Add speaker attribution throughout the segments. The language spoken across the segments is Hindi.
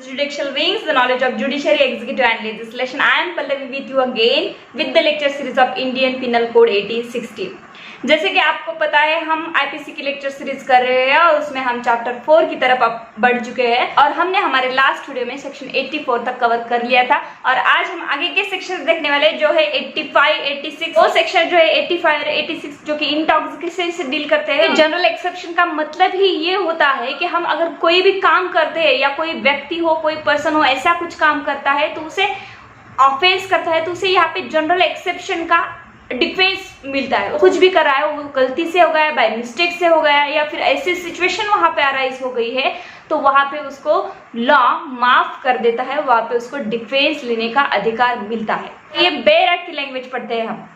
Speaker 1: judicial wings, the knowledge of judiciary, executive and legislation. I am Pallavi with you again with the lecture series of Indian Penal Code 1860. जैसे कि आपको पता है हम आईपीसी की लेक्चर सीरीज कर रहे हैं और उसमें हम चैप्टर 4 की तरफ अब बढ़ चुके हैं और हमने हमारे लास्ट वीडियो में सेक्शन 84 तक कवर कर लिया था और आज हम आगे के सेक्शन देखने वाले जो है 85, 86। वो सेक्शन जो है 85 और 86 जो कि इंटॉक्सिकेशन से डील करते हैं। जनरल एक्सेप्शन का मतलब ही ये होता है कि हम अगर कोई भी काम करते हैं या कोई व्यक्ति हो, कोई पर्सन हो, ऐसा कुछ काम करता है तो उसे ऑफेंस करता है तो उसे यहाँ पे जनरल एक्सेप्शन का डिफेंस मिलता है। कुछ भी कर रहा है वो गलती से हो गया, बाय मिस्टेक से हो गया या फिर ऐसी सिचुएशन वहां पे अराइज हो गई है तो वहां पे उसको लॉ माफ कर देता है, वहां पे उसको डिफेंस लेने का अधिकार मिलता है। ये बेयर एक्ट की लैंग्वेज पढ़ते हैं हम।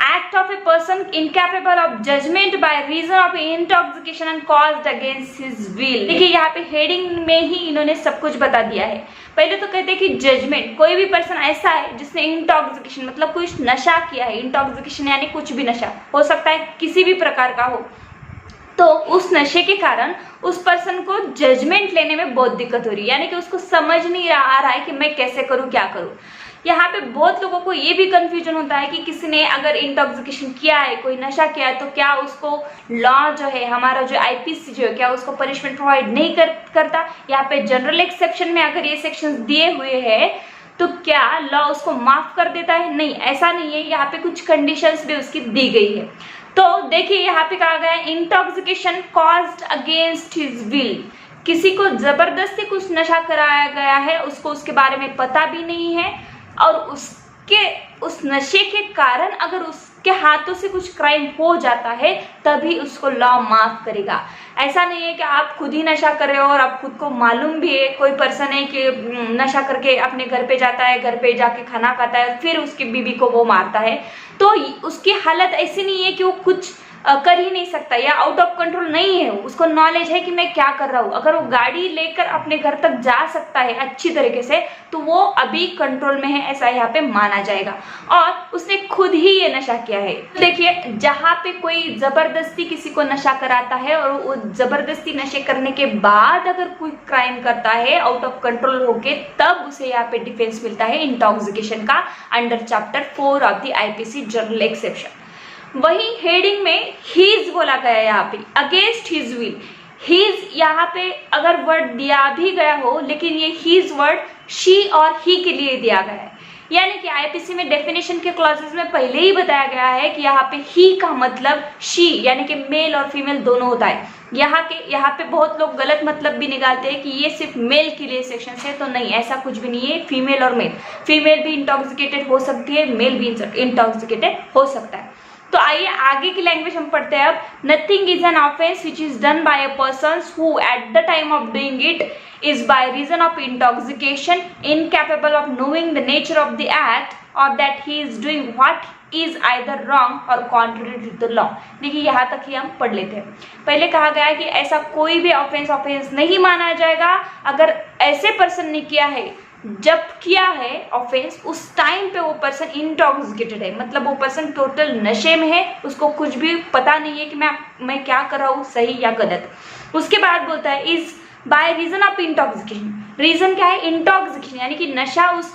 Speaker 1: Act of a person incapable of judgment by reason of intoxication and caused against his will। देखिए यहाँ पे हेडिंग में ही इन्होंने सब कुछ बता दिया है। पहले तो कहते हैं कि जजमेंट, कोई भी पर्सन ऐसा है जिसने इंटॉक्सिकेशन मतलब कुछ नशा किया है। इंटॉक्सिकेशन यानी कुछ भी नशा हो सकता है, किसी भी प्रकार का हो, तो उस नशे के कारण उस पर्सन को जजमेंट लेने में बहुत दिक्कत हो रही है, यानी कि उसको समझ नहीं आ रहा है कि मैं कैसे करूं, क्या करूं। यहाँ पे बहुत लोगों को ये भी कंफ्यूजन होता है कि किसी ने अगर इंटॉक्सिकेशन किया है, कोई नशा किया है, तो क्या उसको लॉ जो है हमारा जो आईपीसी जो है क्या उसको पनिशमेंट प्रोवाइड नहीं करता। यहाँ पे जनरल एक्सेप्शन में अगर ये सेक्शंस दिए हुए हैं तो क्या लॉ उसको माफ कर देता है? नहीं, ऐसा नहीं है। यहाँ पे कुछ कंडीशंस भी उसकी दी गई है। तो देखिए यहाँ पे कहा गया है intoxication caused against his will. किसी को जबरदस्ती कुछ नशा कराया गया है, उसको उसके बारे में पता भी नहीं है और उस नशे के कारण अगर उसके हाथों से कुछ क्राइम हो जाता है तभी उसको लॉ माफ करेगा। ऐसा नहीं है कि आप खुद ही नशा कर रहे हो और आप खुद को मालूम भी है, कोई पर्सन है कि नशा करके अपने घर पे जाता है, घर पे जाके खाना खाता है, फिर उसकी बीवी को वो मारता है, तो उसकी हालत ऐसी नहीं है कि वो कुछ कर ही नहीं सकता या आउट ऑफ कंट्रोल नहीं है। उसको नॉलेज है कि मैं क्या कर रहा हूँ। अगर वो गाड़ी लेकर अपने घर तक जा सकता है अच्छी तरीके से तो वो अभी कंट्रोल में है, ऐसा यहाँ पे माना जाएगा और उसने खुद ही ये नशा किया है। देखिए जहाँ पे कोई जबरदस्ती किसी को नशा कराता है और वो जबरदस्ती नशे करने के बाद अगर कोई क्राइम करता है आउट ऑफ कंट्रोल होके, तब उसे यहाँ पे डिफेंस मिलता है इंटॉक्सिकेशन का under chapter 4 of the IPC general exception. वही हेडिंग में हीज बोला गया है यहाँ पे अगेंस्ट हिज विल। हीज यहाँ पे अगर वर्ड दिया भी गया हो लेकिन ये हीज वर्ड शी और ही के लिए दिया गया है, यानी कि आईपीसी में डेफिनेशन के क्लॉजेस में पहले ही बताया गया है कि यहाँ पे ही का मतलब शी यानी कि मेल और फीमेल दोनों होता है। यहाँ पे बहुत लोग गलत मतलब भी निकालते हैं कि ये सिर्फ मेल के लिए सेक्शन है, तो नहीं, ऐसा कुछ भी नहीं है। फीमेल और मेल, फीमेल भी इंटॉक्सिकेटेड हो सकती है, मेल भी इंटॉक्सिकेटेड हो सकता है। तो आइए आगे की लैंग्वेज हम पढ़ते हैं अब। Nothing is an offence which is done by a person who at the time of doing it is by reason of intoxication incapable of knowing the nature of the act or that he is doing what is either wrong or contrary to the law। देखिए यहाँ तक ही हम पढ़ लेते हैं। पहले कहा गया है कि ऐसा कोई भी ऑफेंस नहीं माना जाएगा अगर ऐसे पर्सन ने किया है, जब किया है ऑफेंस उस टाइम पे वो पर्सन इंटॉक्सिकेटेड है, मतलब वो पर्सन टोटल नशे में है, उसको कुछ भी पता नहीं है कि मैं क्या कर रहा हूँ, सही या गलत। उसके बाद बोलता है is by reason of intoxication. Reason क्या है? इंटॉक्सिकेशन यानी कि नशा। उस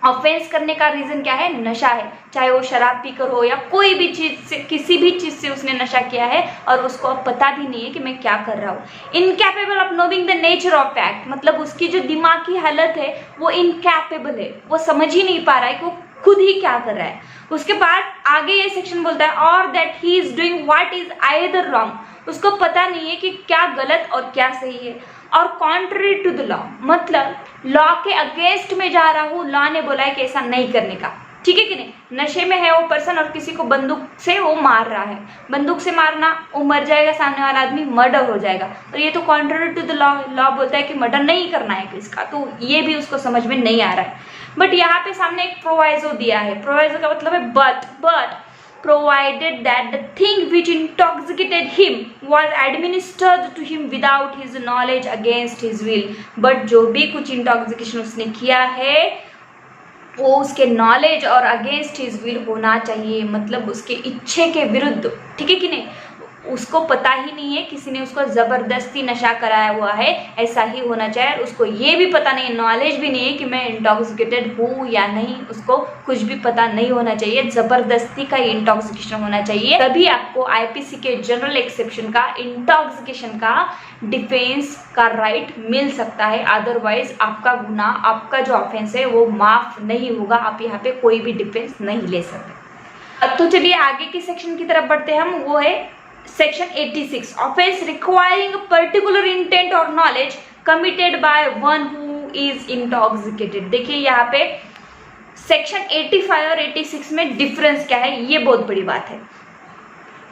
Speaker 1: ऑफेंस करने का रीजन क्या है? नशा है। चाहे वो शराब पीकर हो या कोई भी चीज से, किसी भी चीज से उसने नशा किया है और उसको अब पता भी नहीं है कि मैं क्या कर रहा हूँ। Incapable of knowing the nature of act, मतलब उसकी जो दिमाग की हालत है वो इनकैपेबल है, वो समझ ही नहीं पा रहा है कि वो खुद ही क्या कर रहा है। उसके बाद आगे ये सेक्शन बोलता है और that he is doing what is either wrong, उसको पता नहीं है कि क्या गलत और क्या सही है। और कॉन्ट्ररी टू द लॉ, मतलब लॉ के अगेंस्ट में जा रहा हूँ, लॉ ने बोला है कि ऐसा नहीं करने का, ठीक है कि नहीं। नशे में है वो पर्सन और किसी को बंदूक से वो मार रहा है, बंदूक से मारना, वो मर जाएगा, सामने वाला आदमी मर्डर हो जाएगा, और ये तो contrary to the law. Law बोलता है कि मर्डर नहीं करना है किसका, तो ये भी उसको समझ में नहीं आ रहा है। बट यहाँ पे सामने एक प्रोवाइजो दिया है। प्रोवाइजो का मतलब है but provided that the thing which intoxicated him was administered to him without his knowledge against his will। but जो भी कुछ इंटॉक्सिकेशन उसने किया है वो उसके नॉलेज और अगेंस्ट हिज विल होना चाहिए, मतलब उसके इच्छे के विरुद्ध, ठीक है कि नहीं। उसको पता ही नहीं है, किसी ने उसको ज़बरदस्ती नशा कराया हुआ है, ऐसा ही होना चाहिए। उसको ये भी पता नहीं, नॉलेज भी नहीं है कि मैं इंटॉक्सिकेटेड हूँ या नहीं, उसको कुछ भी पता नहीं होना चाहिए, ज़बरदस्ती का इंटॉक्सिकेशन होना चाहिए। तभी आपको आईपीसी के जनरल एक्सेप्शन का, इंटॉक्सिकेशन का डिफेंस का राइट मिल सकता है। अदरवाइज आपका गुनाह, आपका जो ऑफेंस है वो माफ नहीं होगा, आप यहाँ पे कोई भी डिफेंस नहीं ले सकते। तो चलिए आगे के सेक्शन की तरफ बढ़ते हैं हम, वो है section 86, offence requiring particular intent और knowledge committed by one who is intoxicated. देखिए यहाँ पे सेक्शन 85 और 86 में डिफरेंस क्या है, ये बहुत बड़ी बात है।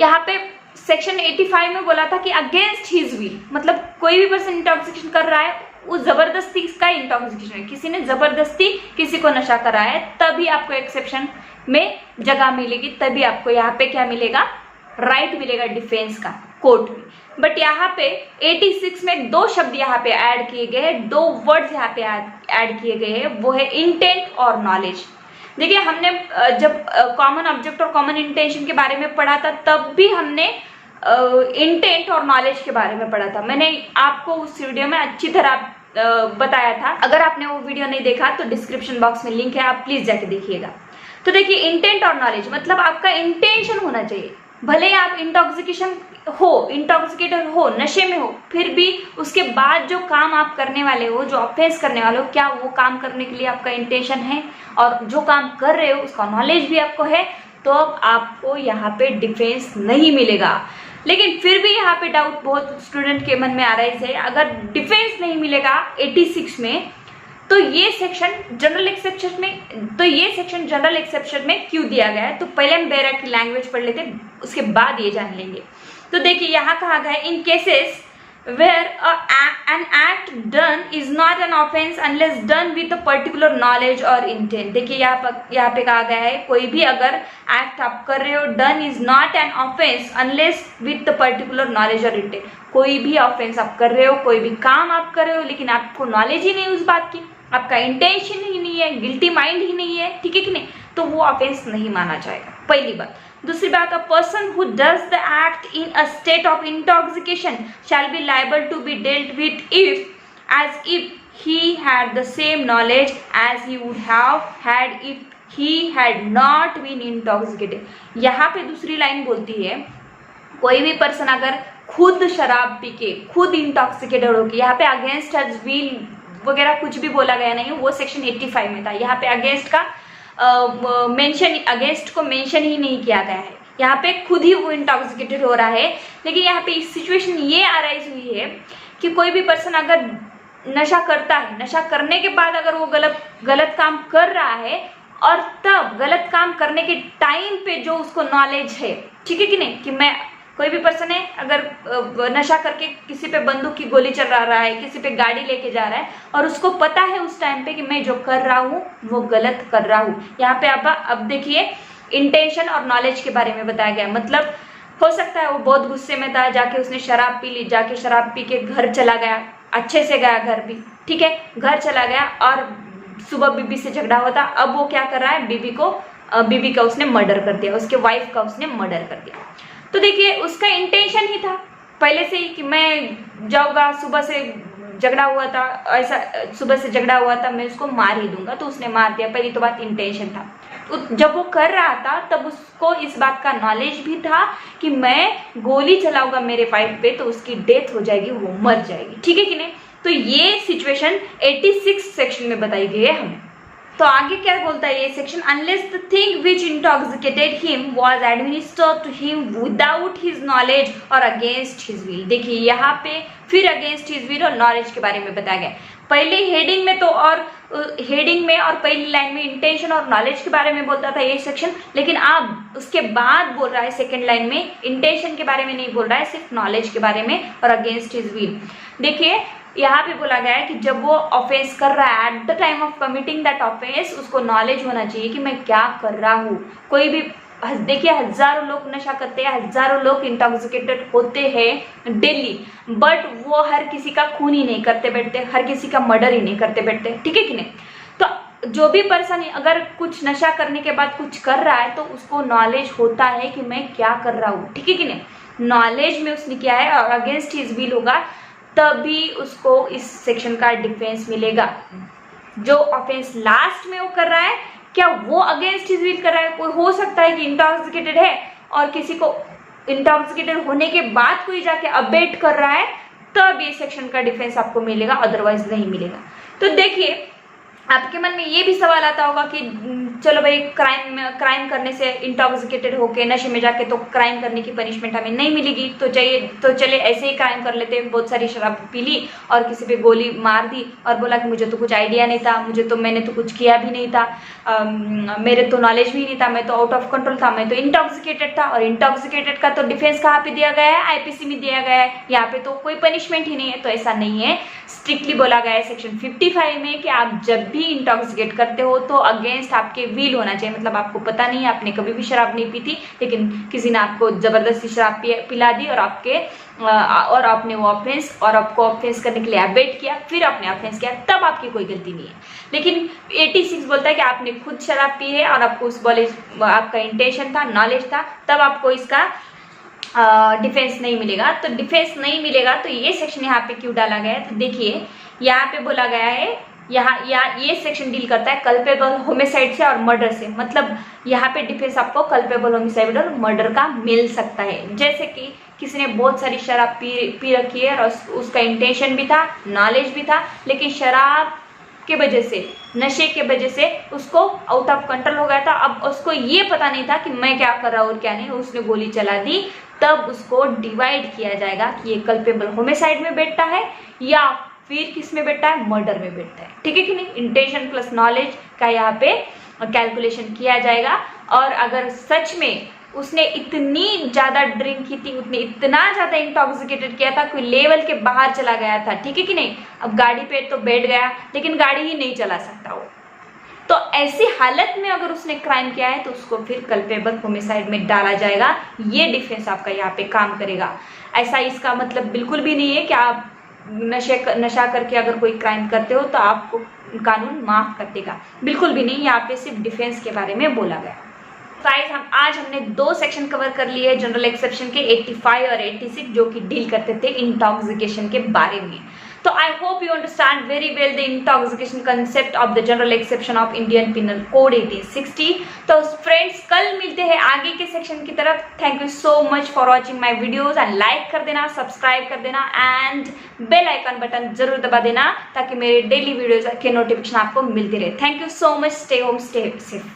Speaker 1: यहाँ पे सेक्शन 85 में बोला था कि अगेंस्ट हिज विल, मतलब कोई भी पर्सन इंटॉक्सिकेशन कर रहा है, वो जबरदस्ती का इंटॉक्सिकेशन है, किसी ने जबरदस्ती किसी को नशा कराया है, तभी आपको एक्सेप्शन में जगह मिलेगी, तभी आपको यहाँ पे क्या मिलेगा, राइट मिलेगा डिफेंस का कोर्ट में। बट यहाँ पे 86 में दो शब्द यहाँ पे ऐड किए गए हैं, दो वर्ड्स यहाँ पे ऐड किए गए हैं, वो है इंटेंट और नॉलेज। देखिए हमने जब कॉमन ऑब्जेक्ट और कॉमन इंटेंशन के बारे में पढ़ा था, तब भी हमने इंटेंट और नॉलेज के बारे में पढ़ा था। मैंने आपको उस वीडियो में अच्छी तरह बताया था। अगर आपने वो वीडियो नहीं देखा तो डिस्क्रिप्शन बॉक्स में लिंक है, आप प्लीज जाके देखिएगा। तो देखिए इंटेंट और नॉलेज मतलब आपका इंटेंशन होना चाहिए, भले आप इंटॉक्सिकेटेड हो, नशे में हो, फिर भी उसके बाद जो काम आप करने वाले हो, जो ऑफेंस करने वाले हो, क्या वो काम करने के लिए आपका इंटेंशन है और जो काम कर रहे हो उसका नॉलेज भी आपको है, तो आपको यहाँ पे डिफेंस नहीं मिलेगा। लेकिन फिर भी यहाँ पे डाउट बहुत स्टूडेंट के मन में आ रहा है, अगर डिफेंस नहीं मिलेगा 86 में, तो ये सेक्शन जनरल एक्सेप्शन में क्यों दिया गया है। तो पहले हम बेरा की लैंग्वेज पढ़ लेते, उसके बाद ये जान लेंगे। तो देखिए यहाँ कहा गया है, in cases where an act done is not an offense unless done with a particular knowledge or intent। देखिए यहाँ पे कहा गया है, कोई भी अगर एक्ट आप कर रहे हो, done is not an offense unless with the particular knowledge or intent। कोई भी ऑफेंस आप कर रहे हो, कोई भी काम आप कर रहे हो, लेकिन आपको नॉलेज ही नहीं उस बात की, आपका इंटेंशन ही नहीं है, गिल्टी माइंड ही नहीं है, ठीक है कि नहीं, तो वो ऑफेंस नहीं माना जाएगा, पहली बात। दूसरी बात, a person who does the act in a state of intoxication shall be liable to be dealt with if he had the same knowledge as he would have had if he had not been intoxicated। यहाँ पे दूसरी लाइन बोलती है, कोई भी पर्सन अगर खुद शराब पी के खुद इंटॉक्सिकेटेड होगी, यहाँ पे अगेंस्ट हिज विल वगैरह कुछ भी बोला गया नहीं, वो सेक्शन 85 में था। यहाँ पे अगेंस्ट का अगेंस्ट को मेंशन ही नहीं किया गया है, यहाँ पे खुद ही वो इंटॉक्सिकेटेड हो रहा है। लेकिन यहाँ पे सिचुएशन ये अराइज हुई है कि कोई भी पर्सन अगर नशा करता है, नशा करने के बाद अगर वो गलत काम कर रहा है, और तब गलत काम करने के टाइम पे जो उसको नॉलेज है, ठीक है कि नहीं, कि मैं कोई भी पर्सन है अगर नशा करके किसी पे बंदूक की गोली चला रहा है, किसी पे गाड़ी लेके जा रहा है, और उसको पता है उस टाइम पे कि मैं जो कर रहा हूँ वो गलत कर रहा हूँ। यहाँ पे अब देखिए इंटेंशन और नॉलेज के बारे में बताया गया। मतलब हो सकता है वो बहुत गुस्से में था, जाके उसने शराब पी ली, जाके शराब पी के घर चला गया, अच्छे से गया घर भी, ठीक है, घर चला गया और सुबह बीबी से झगड़ा हुआ था। अब वो क्या कर रहा है, बीबी का उसने मर्डर कर दिया, उसके वाइफ का उसने मर्डर कर दिया। तो देखिए उसका इंटेंशन ही था पहले से ही कि मैं जाऊंगा, सुबह से झगड़ा हुआ था, ऐसा सुबह से झगड़ा हुआ था, मैं उसको मार ही दूंगा, तो उसने मार दिया। पहली तो बात इंटेंशन था। तो जब वो कर रहा था तब उसको इस बात का नॉलेज भी था कि मैं गोली चलाऊंगा मेरे वाइफ पे तो उसकी डेथ हो जाएगी, वो मर जाएगी, ठीक है कि नहीं। तो ये सिचुएशन 86 सेक्शन में बताई गई है हमें। तो आगे क्या बोलता है ये section, unless the thing which intoxicated him was administered to him without his knowledge और अगेंस्ट हिज विल। देखिए यहाँ पे फिर अगेंस्ट हिज विल और नॉलेज के बारे में बताया गया। पहले हेडिंग में और पहली लाइन में इंटेंशन और नॉलेज के बारे में बोलता था ये सेक्शन, लेकिन अब उसके बाद बोल रहा है सेकेंड लाइन में इंटेंशन के बारे में नहीं बोल रहा है, सिर्फ नॉलेज के बारे में और अगेंस्ट हिज विल। देखिए यहाँ पे बोला गया है कि जब वो ऑफेंस कर रहा है, at the time of committing that offence, उसको नॉलेज होना चाहिए कि मैं क्या कर रहा हूँ। कोई भी देखिए हजारों लोग नशा करते हैं, हजारों लोग इंटॉक्सिकेटेड होते हैं डेली, बट वो हर किसी का खून ही नहीं करते बैठते, हर किसी का मर्डर ही नहीं करते बैठते, ठीक है कि नहीं। तो जो भी पर्सन अगर कुछ नशा करने के बाद कुछ कर रहा है तो उसको नॉलेज होता है कि मैं क्या कर रहा हूँ, ठीक है कि नहीं। नॉलेज में उसने किया है और अगेंस्ट हिज विल होगा, तभी उसको इस सेक्शन का डिफेंस मिलेगा। जो ऑफेंस लास्ट में वो कर रहा है, क्या वो अगेंस्ट हिज विल कर रहा है? कोई हो सकता है कि इंटॉक्सिकेटेड है और किसी को इंटॉक्सिकेटेड होने के बाद कोई जाके अबेट कर रहा है, तब ये सेक्शन का डिफेंस आपको मिलेगा, अदरवाइज नहीं मिलेगा। तो देखिए, आपके मन में ये भी सवाल आता होगा कि चलो भाई, क्राइम करने से इंटॉक्सिकेटेड होके नशे में जाके तो क्राइम करने की पनिशमेंट हमें नहीं मिलेगी, तो चले ऐसे ही क्राइम कर लेते। बहुत सारी शराब पी ली और किसी पे गोली मार दी और बोला कि मुझे तो कुछ आइडिया नहीं था, मैंने तो कुछ किया भी नहीं था, मेरे तो नॉलेज भी नहीं था, मैं तो आउट ऑफ कंट्रोल था, मैं तो इंटॉक्सिकेटेड था। और इंटॉक्सिकेटेड का तो डिफेंस कहाँ पे दिया गया है? आईपीसी में दिया गया है। यहाँ पे तो कोई पनिशमेंट ही नहीं है। तो ऐसा नहीं है, स्ट्रिक्टली बोला गया है सेक्शन 55 में कि आप जब भी इंटॉक्सिकेट करते हो तो अगेंस्ट आपके विल होना चाहिए। मतलब आपको पता नहीं, आपने कभी भी शराब नहीं पी थी, लेकिन किसी ने आपको जबरदस्ती शराब पिला दी और आपने वो ऑफेंस और आपको ऑफेंस करने के लिए अबेट किया, फिर आपने ऑफेंस किया, तब आपकी कोई गलती नहीं है। लेकिन 86 बोलता है कि आपने खुद शराब पी है और आपको उस आपका इंटेंशन था, नॉलेज था, तब आपको इसका डिफेंस नहीं मिलेगा। तो डिफेंस नहीं मिलेगा, तो ये सेक्शन यहाँ पे क्यों डाला गया है? तो देखिए, यहाँ पे बोला गया है, यहाँ ये सेक्शन डील करता है कल्पेबल होमिसाइड से और मर्डर से। मतलब यहाँ पे डिफेंस आपको कल्पेबल होमिसाइड और मर्डर का मिल सकता है। जैसे कि किसी ने बहुत सारी शराब पी रखी है और उसका इंटेंशन भी था, नॉलेज भी था, लेकिन शराब के वजह से, नशे के वजह से उसको आउट ऑफ कंट्रोल हो गया था। अब उसको ये पता नहीं था कि मैं क्या कर रहा हूँ और क्या नहीं, उसने गोली चला दी। तब उसको डिवाइड किया जाएगा कि ये कल्पेबल होमिसाइड में बैठता है या फिर किस में बैठता है? मर्डर में बैठता है। ठीक है कि नहीं? इंटेंशन प्लस नॉलेज का यहाँ पे कैलकुलेशन किया जाएगा। और अगर सच में उसने इतनी ज्यादा ड्रिंक की थी, उसने इतना ज्यादा इंटॉक्सिकेटेड किया था, कोई लेवल के बाहर चला गया था, ठीक है कि नहीं, अब गाड़ी पे तो बैठ गया लेकिन गाड़ी ही नहीं चला सकता वो, तो ऐसी हालत में अगर उसने क्राइम किया है तो उसको फिर कल्पेबल होमिसाइड में डाला जाएगा। ये डिफेंस आपका यहाँ पे काम करेगा। ऐसा इसका मतलब बिल्कुल भी नहीं है कि आप नशा करके अगर कोई क्राइम करते हो तो आपको कानून माफ कर देगा, बिल्कुल भी नहीं। यहाँ पे सिर्फ डिफेंस के बारे में बोला गया। गाइस, आज हमने 2 सेक्शन कवर कर लिए जनरल एक्सेप्शन के, 85 और 86, जो कि डील करते थे इंटॉक्सिकेशन के बारे में। तो I hope you understand very well the intoxication concept of the general exception of Indian penal code 1860। तो फ्रेंड्स, कल मिलते हैं आगे के सेक्शन की तरफ। Thank you so much for watching my videos and like कर देना, सब्सक्राइब कर देना एंड बेल आइकन बटन जरूर दबा देना, ताकि मेरे डेली वीडियोज के नोटिफिकेशन आपको मिलती रहे। Thank you so much. Stay home, stay safe.